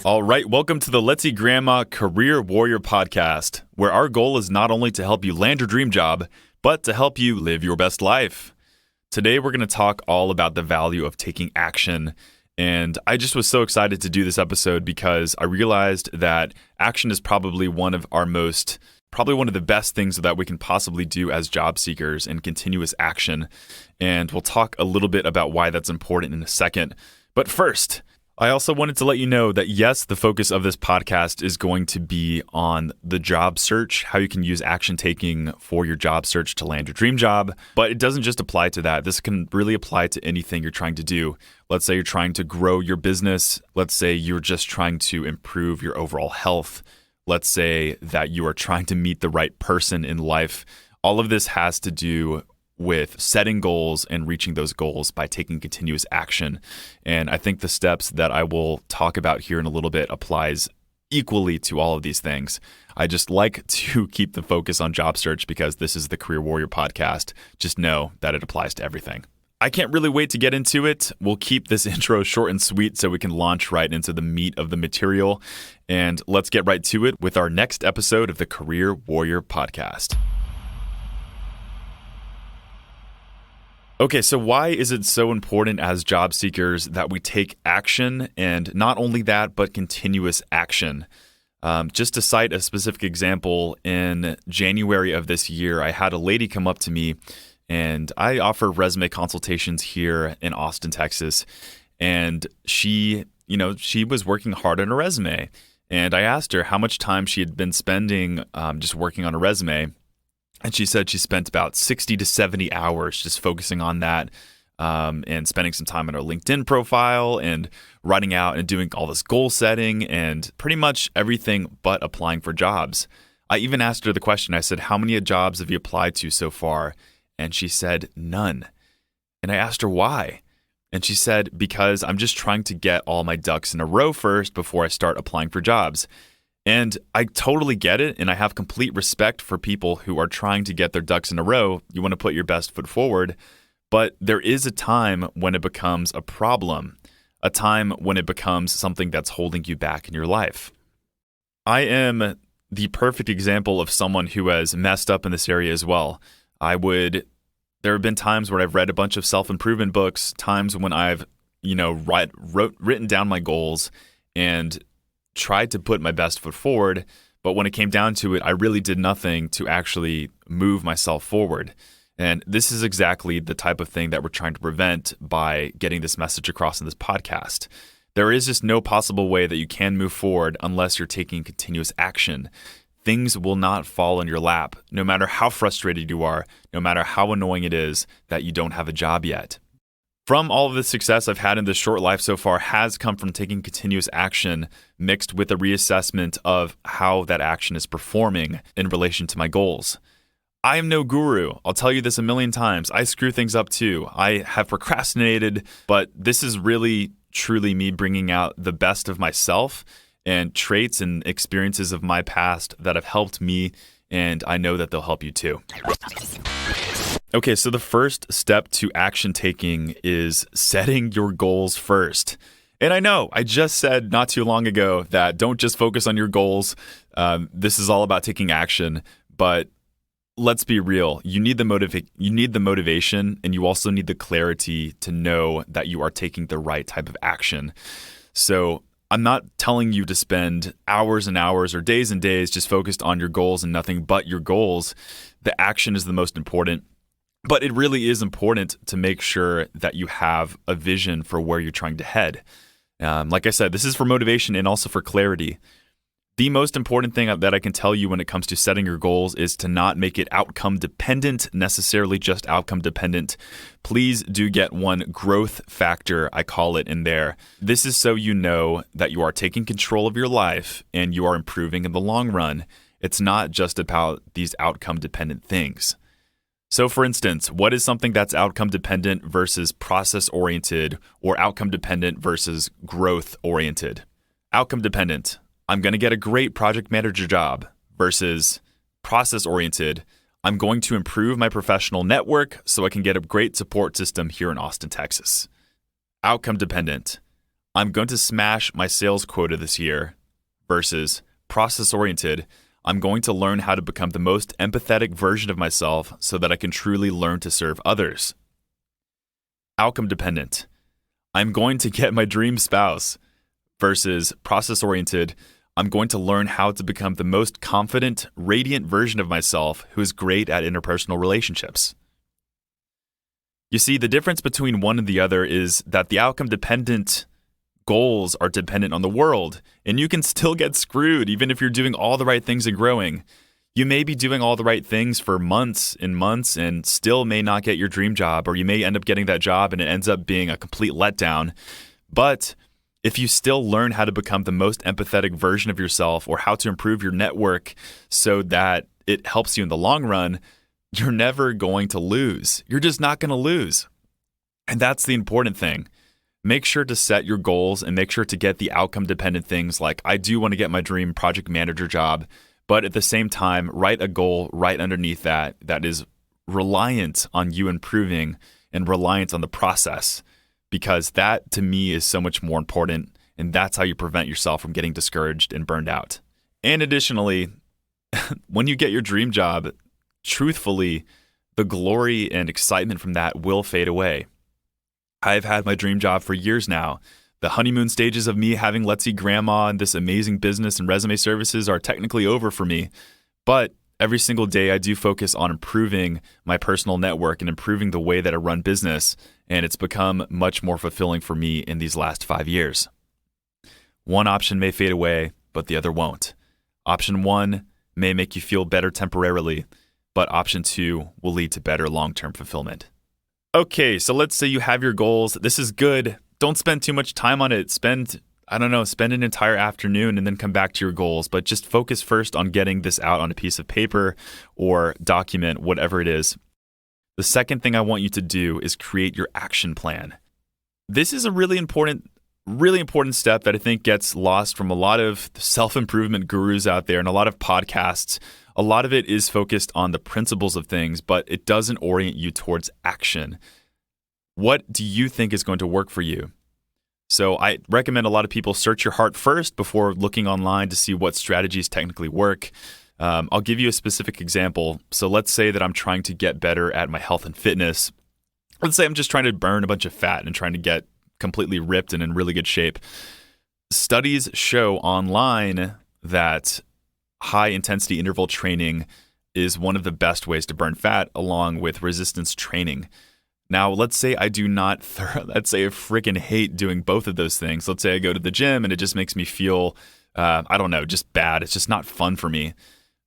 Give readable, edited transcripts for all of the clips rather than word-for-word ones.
All right, welcome to the Let's Eat Grandma Career Warrior podcast, where our goal is not only to help you land your dream job, but to help you live your best life. Today, we're going to talk all about the value of taking action. And I just was so excited to do this episode because I realized that action is probably one of the best things that we can possibly do as job seekers, and continuous action. And we'll talk a little bit about why that's important in a second. But first, I also wanted to let you know that yes, the focus of this podcast is going to be on the job search, how you can use action taking for your job search to land your dream job. But it doesn't just apply to that. This can really apply to anything you're trying to do. Let's say you're trying to grow your business. Let's say you're just trying to improve your overall health. Let's say that you are trying to meet the right person in life. All of this has to do with setting goals and reaching those goals by taking continuous action. And I think the steps that I will talk about here in a little bit applies equally to all of these things. I just like to keep the focus on job search because this is the Career Warrior podcast. Just know that it applies to everything. I can't really wait to get into it. We'll keep this intro short and sweet so we can launch right into the meat of the material. And let's get right to it with our next episode of the Career Warrior podcast. Okay, so why is it so important as job seekers that we take action, and not only that, but continuous action? Just to cite a specific example, in January of this year, I had a lady come up to me, and I offer resume consultations here in Austin, Texas. And she was working hard on a resume. And I asked her how much time she had been spending just working on a resume. And she said she spent about 60 to 70 hours just focusing on that and spending some time on her LinkedIn profile and writing out and doing all this goal setting and pretty much everything but applying for jobs. I even asked her the question. I said, how many jobs have you applied to so far? And she said, none. And I asked her why. And she said, because I'm just trying to get all my ducks in a row first before I start applying for jobs. And I totally get it, and I have complete respect for people who are trying to get their ducks in a row. You want to put your best foot forward, but there is a time when it becomes a problem, a time when it becomes something that's holding you back in your life. I am the perfect example of someone who has messed up in this area as well. There have been times where I've read a bunch of self-improvement books, times when I've, written down my goals and tried to put my best foot forward, but when it came down to it, I really did nothing to actually move myself forward. And this is exactly the type of thing that we're trying to prevent by getting this message across in this podcast. There is just no possible way that you can move forward unless you're taking continuous action. Things will not fall in your lap, no matter how frustrated you are, no matter how annoying it is that you don't have a job yet. From all of the success I've had in this short life so far has come from taking continuous action mixed with a reassessment of how that action is performing in relation to my goals. I am no guru. I'll tell you this a million times. I screw things up too. I have procrastinated, but this is really, truly me bringing out the best of myself and traits and experiences of my past that have helped me, and I know that they'll help you too. Okay, so the first step to action taking is setting your goals first. And I know, I just said not too long ago that don't just focus on your goals. This is all about taking action, but let's be real. You need the motivation, and you also need the clarity to know that you are taking the right type of action. So I'm not telling you to spend hours and hours or days and days just focused on your goals and nothing but your goals. The action is the most important. But it really is important to make sure that you have a vision for where you're trying to head. Like I said, this is for motivation and also for clarity. The most important thing that I can tell you when it comes to setting your goals is to not make it outcome dependent, necessarily just outcome dependent. Please do get one growth factor, I call it, in there. This is so you know that you are taking control of your life and you are improving in the long run. It's not just about these outcome dependent things. So for instance, what is something that's outcome dependent versus process oriented, or outcome dependent versus growth oriented? Outcome dependent, I'm going to get a great project manager job, versus process oriented, I'm going to improve my professional network so I can get a great support system here in Austin, Texas. Outcome dependent, I'm going to smash my sales quota this year, versus process-oriented, I'm going to learn how to become the most empathetic version of myself so that I can truly learn to serve others. Outcome dependent, I'm going to get my dream spouse, versus process-oriented, I'm going to learn how to become the most confident, radiant version of myself who is great at interpersonal relationships. You see, the difference between one and the other is that the outcome-dependent goals are dependent on the world, and you can still get screwed even if you're doing all the right things and growing. You may be doing all the right things for months and months and still may not get your dream job, or you may end up getting that job and it ends up being a complete letdown. But if you still learn how to become the most empathetic version of yourself, or how to improve your network so that it helps you in the long run, you're never going to lose. You're just not going to lose. And that's the important thing. Make sure to set your goals and make sure to get the outcome-dependent things like, I do want to get my dream project manager job, but at the same time, write a goal right underneath that is reliant on you improving and reliant on the process. Because that, to me, is so much more important, and that's how you prevent yourself from getting discouraged and burned out. And additionally, when you get your dream job, truthfully, the glory and excitement from that will fade away. I've had my dream job for years now. The honeymoon stages of me having Let's See Grandma and this amazing business and resume services are technically over for me, but every single day I do focus on improving my personal network and improving the way that I run business, and it's become much more fulfilling for me in these last 5 years. One option may fade away, but the other won't. Option 1 may make you feel better temporarily, but option 2 will lead to better long-term fulfillment. Okay, so let's say you have your goals. This is good. Don't spend too much time on it. Spend an entire afternoon and then come back to your goals. But just focus first on getting this out on a piece of paper or document, whatever it is. The second thing I want you to do is create your action plan. This is a really important step that I think gets lost from a lot of self-improvement gurus out there and a lot of podcasts. A lot of it is focused on the principles of things, but it doesn't orient you towards action. What do you think is going to work for you? So I recommend a lot of people search your heart first before looking online to see what strategies technically work. I'll give you a specific example. So let's say that I'm trying to get better at my health and fitness. Let's say I'm just trying to burn a bunch of fat and trying to get completely ripped and in really good shape. Studies show online that high-intensity interval training is one of the best ways to burn fat, along with resistance training. Now, let's say I do not, let's say I freaking hate doing both of those things. Let's say I go to the gym and it just makes me feel, just bad. It's just not fun for me.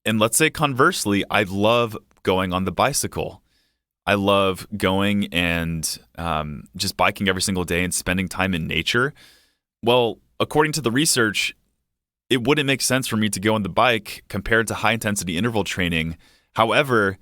And let's say conversely, I love going on the bicycle. I love going and just biking every single day and spending time in nature. Well, according to the research, it wouldn't make sense for me to go on the bike compared to high-intensity interval training. However,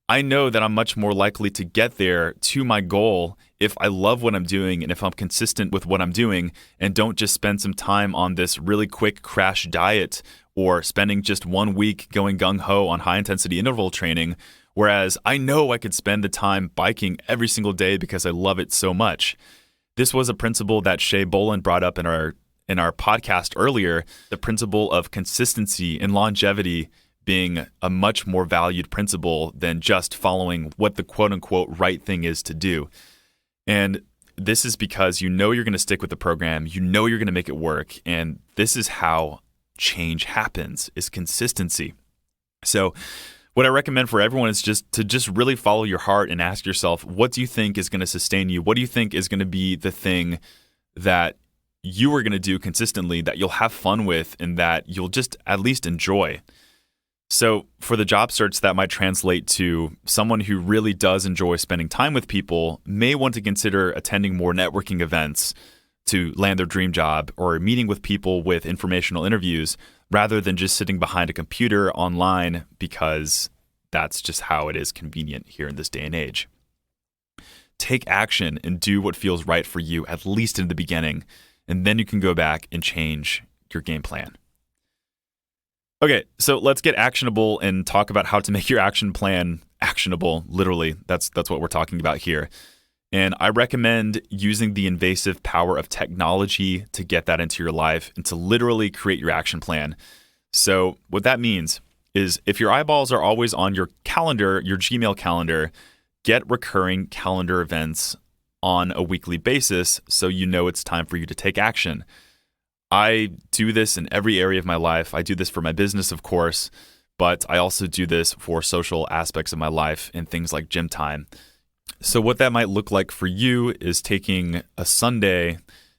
I know that I'm much more likely to get there to my goal if I love what I'm doing and if I'm consistent with what I'm doing and don't just spend some time on this really quick crash diet or spending just 1 week going gung-ho on high-intensity interval training, whereas I know I could spend the time biking every single day because I love it so much. This was a principle that Shea Boland brought up in our podcast earlier, the principle of consistency and longevity being a much more valued principle than just following what the quote-unquote right thing is to do. And this is because you know you're going to stick with the program, you know you're going to make it work, and this is how change happens, is consistency. So what I recommend for everyone is just to really follow your heart and ask yourself, what do you think is going to sustain you? What do you think is going to be the thing that you are going to do consistently that you'll have fun with and that you'll just at least enjoy? So for the job search, that might translate to someone who really does enjoy spending time with people may want to consider attending more networking events to land their dream job or meeting with people with informational interviews rather than just sitting behind a computer online because that's just how it is convenient here in this day and age. Take action and do what feels right for you, at least in the beginning, and then you can go back and change your game plan. Okay, so let's get actionable and talk about how to make your action plan actionable. Literally, that's what we're talking about here. And I recommend using the invasive power of technology to get that into your life and to literally create your action plan. So what that means is if your eyeballs are always on your calendar, your Gmail calendar, get recurring calendar events on a weekly basis so you know it's time for you to take action. I do this in every area of my life. I do this for my business, of course, but I also do this for social aspects of my life and things like gym time. So what that might look like for you is taking a Sunday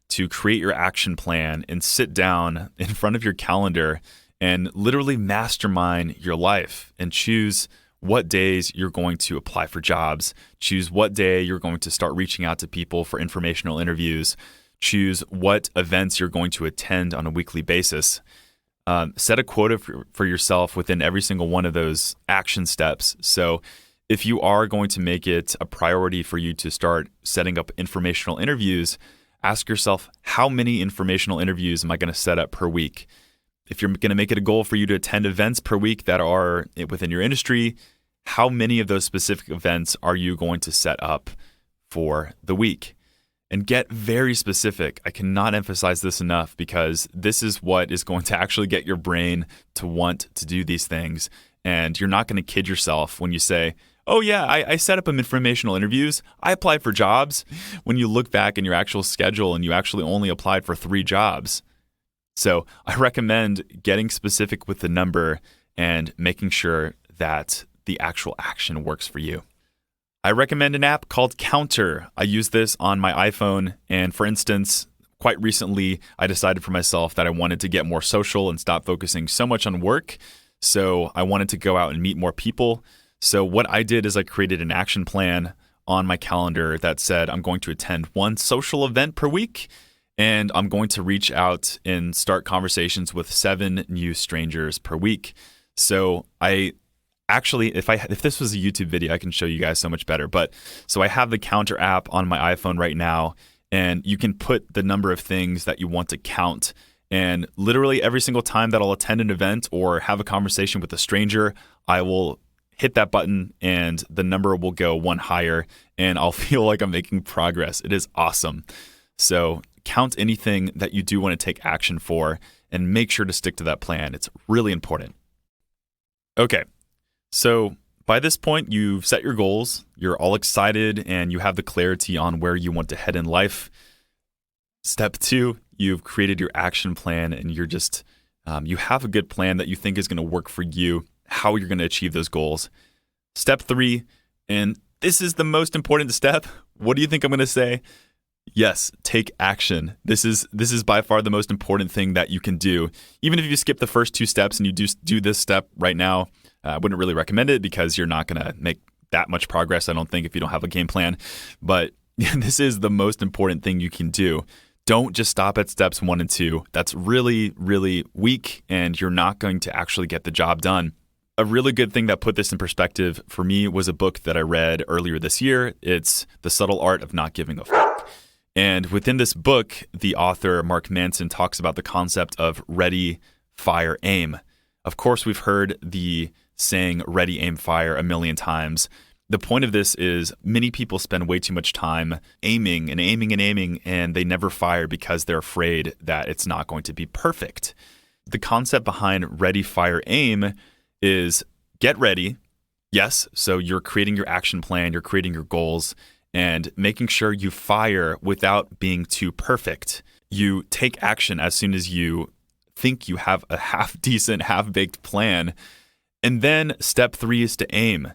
to create your action plan and sit down in front of your calendar and literally mastermind your life and choose what days you're going to apply for jobs, choose what day you're going to start reaching out to people for informational interviews, choose what events you're going to attend on a weekly basis. Set a quota for yourself within every single one of those action steps. So if you are going to make it a priority for you to start setting up informational interviews, ask yourself, how many informational interviews am I going to set up per week? If you're going to make it a goal for you to attend events per week that are within your industry, how many of those specific events are you going to set up for the week? And get very specific. I cannot emphasize this enough because this is what is going to actually get your brain to want to do these things. And you're not going to kid yourself when you say, oh yeah, I set up informational interviews. I applied for jobs. When you look back in your actual schedule and you actually only applied for 3 jobs. So I recommend getting specific with the number and making sure that the actual action works for you. I recommend an app called Counter. I use this on my iPhone. And for instance, quite recently, I decided for myself that I wanted to get more social and stop focusing so much on work. So I wanted to go out and meet more people. So what I did is I created an action plan on my calendar that said I'm going to attend 1 social event per week, and I'm going to reach out and start conversations with 7 new strangers per week. So I actually, if this was a YouTube video, I can show you guys so much better. But so I have the Counter app on my iPhone right now, and you can put the number of things that you want to count. And literally every single time that I'll attend an event or have a conversation with a stranger, I will hit that button and the number will go 1 higher and I'll feel like I'm making progress. It is awesome. So count anything that you do want to take action for and make sure to stick to that plan. It's really important. Okay, so by this point, you've set your goals, you're all excited, and you have the clarity on where you want to head in life. Step 2, you've created your action plan and you're just, you have a good plan that you think is going to work for you, how you're going to achieve those goals. Step 3, and this is the most important step. What do you think I'm going to say? Yes, take action. This is by far the most important thing that you can do. Even if you skip the first 2 steps and you do this step right now, I wouldn't really recommend it because you're not going to make that much progress, I don't think, if you don't have a game plan. But this is the most important thing you can do. Don't just stop at steps 1 and 2. That's really, really weak, and you're not going to actually get the job done. A really good thing that put this in perspective for me was a book that I read earlier this year. It's The Subtle Art of Not Giving a Fuck. And within this book, the author, Mark Manson, talks about the concept of ready, fire, aim. Of course, we've heard the saying ready, aim, fire a million times. The point of this is many people spend way too much time aiming and aiming and aiming, and they never fire because they're afraid that it's not going to be perfect. The concept behind ready, fire, aim is get ready. Yes, so you're creating your action plan, you're creating your goals, and making sure you fire without being too perfect. You take action as soon as you think you have a half-decent, half-baked plan. And then step 3 is to aim.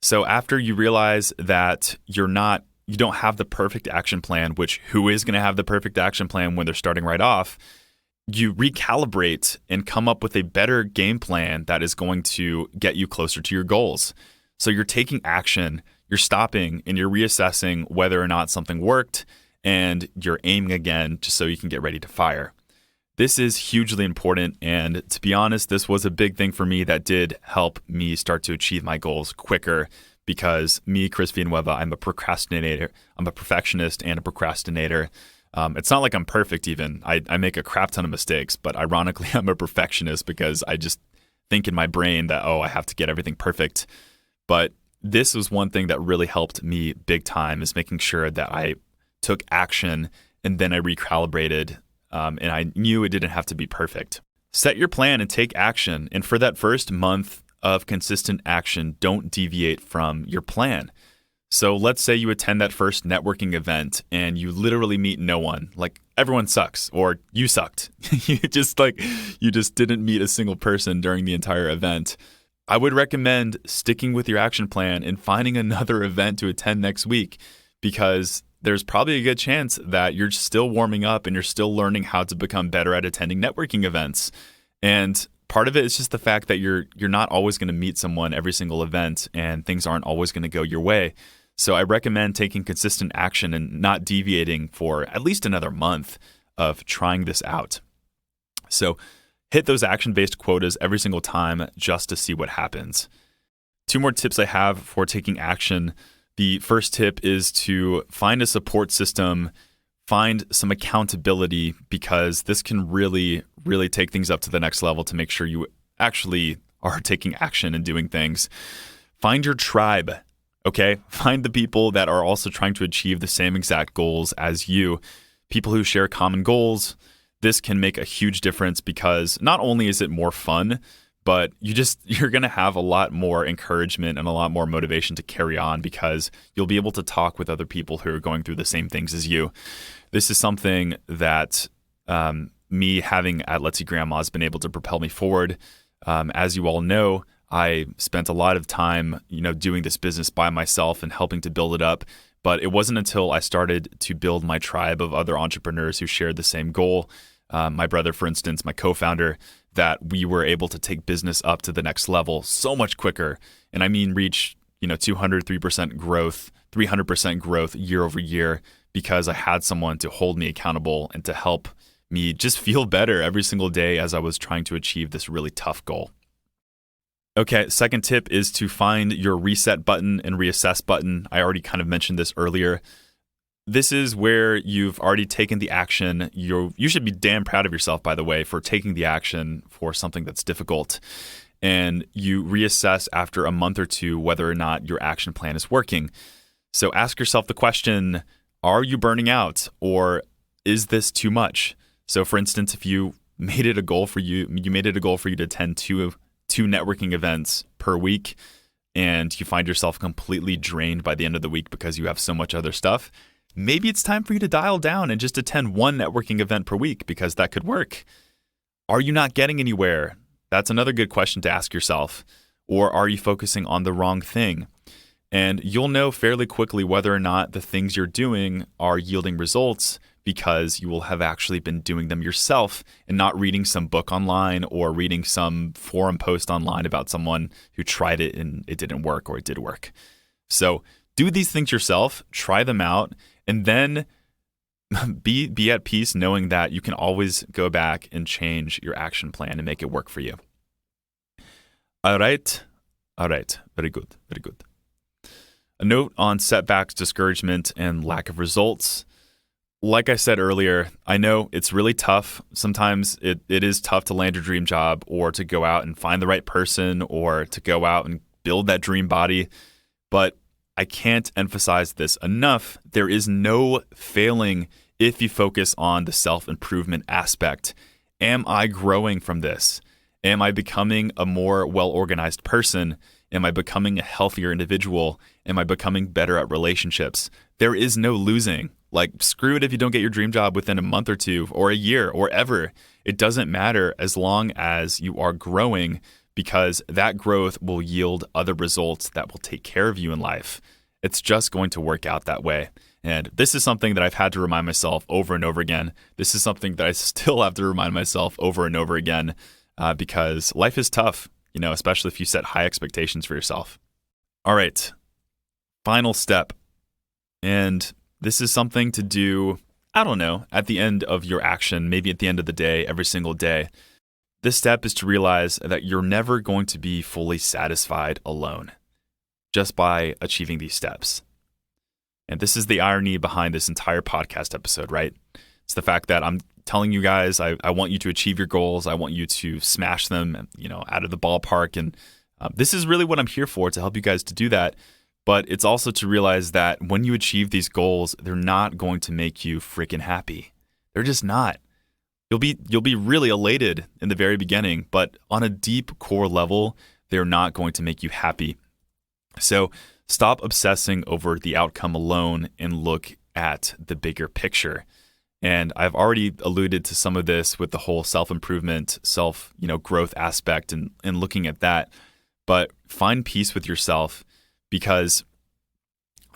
So after you realize that you don't have the perfect action plan, which who is going to have the perfect action plan when they're starting right off, you recalibrate and come up with a better game plan that is going to get you closer to your goals. So you're taking action, you're stopping, and you're reassessing whether or not something worked, and you're aiming again just so you can get ready to fire. This is hugely important, and to be honest, this was a big thing for me that did help me start to achieve my goals quicker because me, Chris Villanueva, I'm a procrastinator. I'm a perfectionist and a procrastinator. It's not like I'm perfect even. I make a crap ton of mistakes, but ironically, I'm a perfectionist because I just think in my brain that, I have to get everything perfect. But this was one thing that really helped me big time, is making sure that I took action and then I recalibrated, and I knew it didn't have to be perfect. Set your plan and take action. And for that first month of consistent action, don't deviate from your plan. So let's say you attend that first networking event and you literally meet no one. Like, everyone sucks, or you sucked. you just didn't meet a single person during the entire event. I would recommend sticking with your action plan and finding another event to attend next week, because there's probably a good chance that you're still warming up and you're still learning how to become better at attending networking events. And part of it is just the fact that you're not always going to meet someone every single event, and things aren't always going to go your way. So I recommend taking consistent action and not deviating for at least another month of trying this out. So hit those action-based quotas every single time just to see what happens. 2 more tips I have for taking action. The first tip is to find a support system, find some accountability, because this can really, really take things up to the next level to make sure you actually are taking action and doing things. Find your tribe, okay? Find the people that are also trying to achieve the same exact goals as you, people who share common goals. This can make a huge difference, because not only is it more fun, but you're going to have a lot more encouragement and a lot more motivation to carry on, because you'll be able to talk with other people who are going through the same things as you. This is something that me having at Let's See Grandma has been able to propel me forward. As you all know, I spent a lot of time, doing this business by myself and helping to build it up. But it wasn't until I started to build my tribe of other entrepreneurs who shared the same goal, my brother, for instance, my co-founder, that we were able to take business up to the next level so much quicker. And I mean, reach, 203% growth, 300% growth year over year, because I had someone to hold me accountable and to help me just feel better every single day as I was trying to achieve this really tough goal. Okay, second tip is to find your reset button and reassess button. I already kind of mentioned this earlier. This is where you've already taken the action. You should be damn proud of yourself, by the way, for taking the action for something that's difficult. And you reassess after a month or two whether or not your action plan is working. So ask yourself the question, are you burning out, or is this too much? So for instance, if you made it a goal for you to attend two networking events per week, and you find yourself completely drained by the end of the week because you have so much other stuff, maybe it's time for you to dial down and just attend 1 networking event per week, because that could work. Are you not getting anywhere? That's another good question to ask yourself. Or are you focusing on the wrong thing? And you'll know fairly quickly whether or not the things you're doing are yielding results, because you will have actually been doing them yourself and not reading some book online or reading some forum post online about someone who tried it and it didn't work, or it did work. So do these things yourself, try them out, and then be at peace knowing that you can always go back and change your action plan and make it work for you. All right. Very good. A note on setbacks, discouragement, and lack of results. Like I said earlier, I know it's really tough. Sometimes it is tough to land your dream job, or to go out and find the right person, or to go out and build that dream body. But I can't emphasize this enough. There is no failing if you focus on the self-improvement aspect. Am I growing from this? Am I becoming a more well-organized person? Am I becoming a healthier individual? Am I becoming better at relationships? There is no losing. Like, screw it if you don't get your dream job within a month or two, or a year, or ever. It doesn't matter as long as you are growing, because that growth will yield other results that will take care of you in life. It's just going to work out that way. And this is something that I've had to remind myself over and over again. This is something that I still have to remind myself over and over again, because life is tough, especially if you set high expectations for yourself. All right, final step. And this is something to do, at the end of your action, maybe at the end of the day, every single day. This step is to realize that you're never going to be fully satisfied alone just by achieving these steps. And this is the irony behind this entire podcast episode, right? It's the fact that I'm telling you guys, I want you to achieve your goals. I want you to smash them, out of the ballpark and This is really what I'm here for, to help you guys to do that. But it's also to realize that when you achieve these goals, they're not going to make you freaking happy. They're just not. You'll be really elated in the very beginning, but on a deep core level, they're not going to make you happy. So stop obsessing over the outcome alone and look at the bigger picture. And I've already alluded to some of this with the whole self-improvement, growth aspect and looking at that. But find peace with yourself, because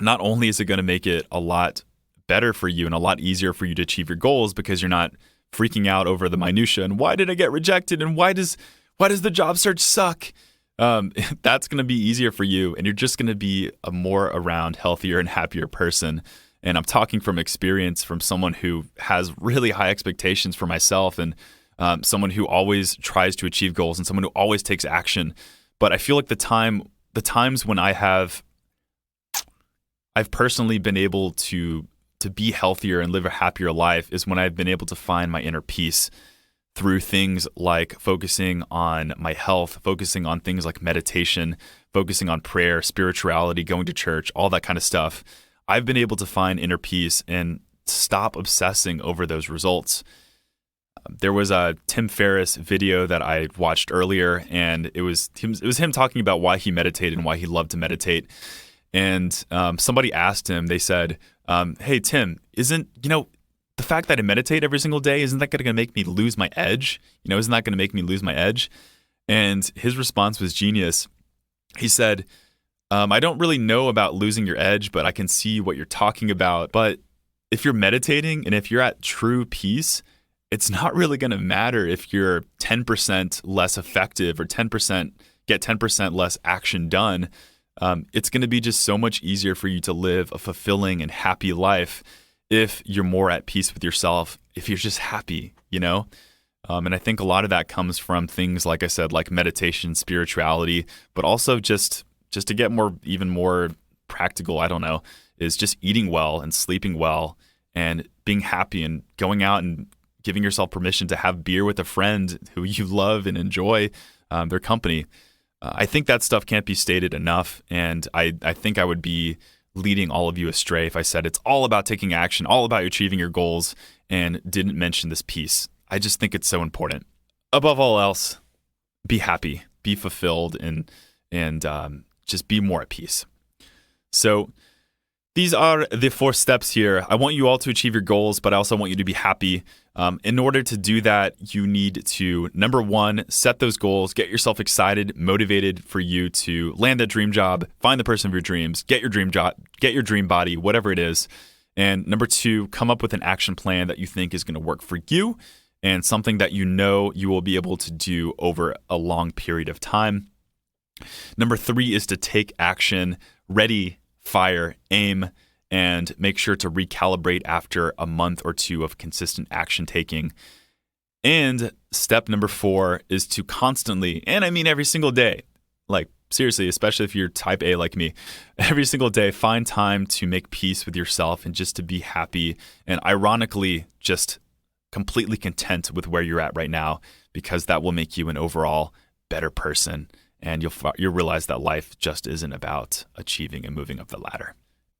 not only is it going to make it a lot better for you and a lot easier for you to achieve your goals, because you're not freaking out over the minutia and why did I get rejected and why does the job search suck? That's going to be easier for you, and you're just going to be a more around healthier and happier person. And I'm talking from experience, from someone who has really high expectations for myself, and someone who always tries to achieve goals, and someone who always takes action. But I feel like the times when I've personally been able to be healthier and live a happier life is when I've been able to find my inner peace through things like focusing on my health, focusing on things like meditation, focusing on prayer, spirituality, going to church, all that kind of stuff. I've been able to find inner peace and stop obsessing over those results. There was a Tim Ferriss video that I watched earlier, and it was him talking about why he meditated and why he loved to meditate. And somebody asked him, they said, hey, Tim, isn't the fact that I meditate every single day, isn't that going to make me lose my edge? Isn't that going to make me lose my edge? And his response was genius. He said, I don't really know about losing your edge, but I can see what you're talking about. But if you're meditating and if you're at true peace, it's not really going to matter if you're 10% less effective or get 10% less action done. It's going to be just so much easier for you to live a fulfilling and happy life if you're more at peace with yourself, if you're just happy, And I think a lot of that comes from things, like I said, like meditation, spirituality, but also just to get even more practical, I don't know, is just eating well and sleeping well and being happy and going out and giving yourself permission to have beer with a friend who you love and enjoy their company. I think that stuff can't be stated enough, and I think I would be leading all of you astray if I said it's all about taking action, all about achieving your goals, and didn't mention this piece. I just think it's so important. Above all else, be happy, be fulfilled, and just be more at peace. So these are the 4 steps here. I want you all to achieve your goals, but I also want you to be happy. In order to do that, you need to, number 1, set those goals, get yourself excited, motivated for you to land that dream job, find the person of your dreams, get your dream job, get your dream body, whatever it is. And number 2, come up with an action plan that you think is going to work for you and something that you know you will be able to do over a long period of time. Number 3 is to take action, ready, fire, aim, and make sure to recalibrate after a month or 2 of consistent action taking. And step number 4 is to constantly, and I mean every single day, like seriously, especially if you're type A like me, every single day, find time to make peace with yourself and just to be happy and ironically just completely content with where you're at right now, because that will make you an overall better person. And you'll realize that life just isn't about achieving and moving up the ladder.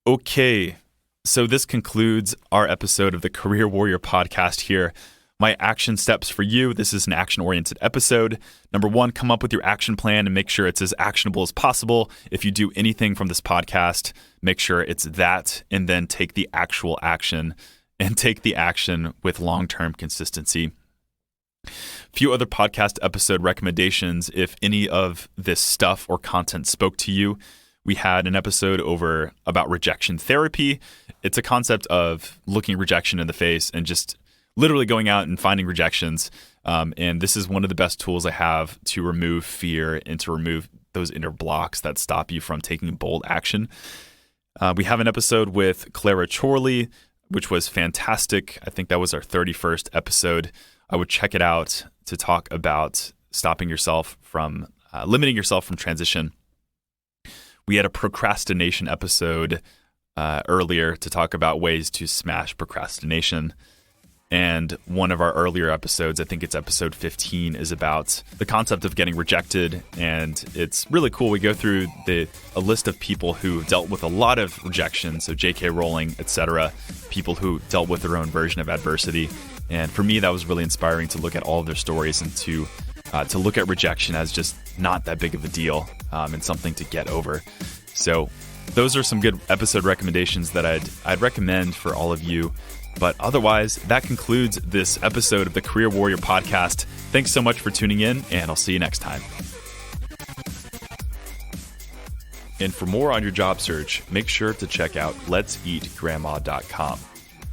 Okay, so this concludes our episode of the Career Warrior podcast here. My action steps for you. This is an action-oriented episode. Number 1, come up with your action plan and make sure it's as actionable as possible. If you do anything from this podcast, make sure it's that, and then take the actual action, and take the action with long-term consistency. A few other podcast episode recommendations. If any of this stuff or content spoke to you, we had an episode about rejection therapy. It's a concept of looking rejection in the face and just literally going out and finding rejections. And this is one of the best tools I have to remove fear and to remove those inner blocks that stop you from taking bold action. We have an episode with Clara Chorley, which was fantastic. I think that was our 31st episode. I would check it out to talk about stopping yourself from limiting yourself from transition. We had a procrastination episode earlier to talk about ways to smash procrastination. And one of our earlier episodes, I think it's episode 15, is about the concept of getting rejected. And it's really cool. We go through a list of people who dealt with a lot of rejection. So J.K. Rowling, etc. People who dealt with their own version of adversity. And for me, that was really inspiring to look at all of their stories and to look at rejection as just not that big of a deal and something to get over. So those are some good episode recommendations that I'd recommend for all of you. But otherwise, that concludes this episode of the Career Warrior Podcast. Thanks so much for tuning in, and I'll see you next time. And for more on your job search, make sure to check out letseatgrandma.com.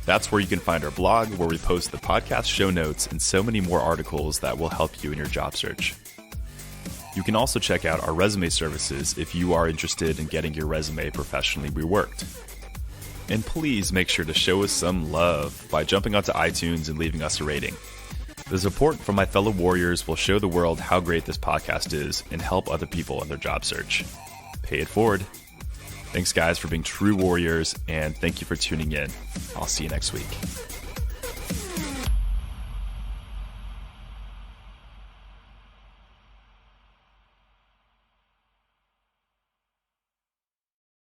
That's where you can find our blog, where we post the podcast show notes and so many more articles that will help you in your job search. You can also check out our resume services if you are interested in getting your resume professionally reworked. And please make sure to show us some love by jumping onto iTunes and leaving us a rating. The support from my fellow warriors will show the world how great this podcast is and help other people in their job search. Pay it forward. Thanks, guys, for being true warriors, and thank you for tuning in. I'll see you next week.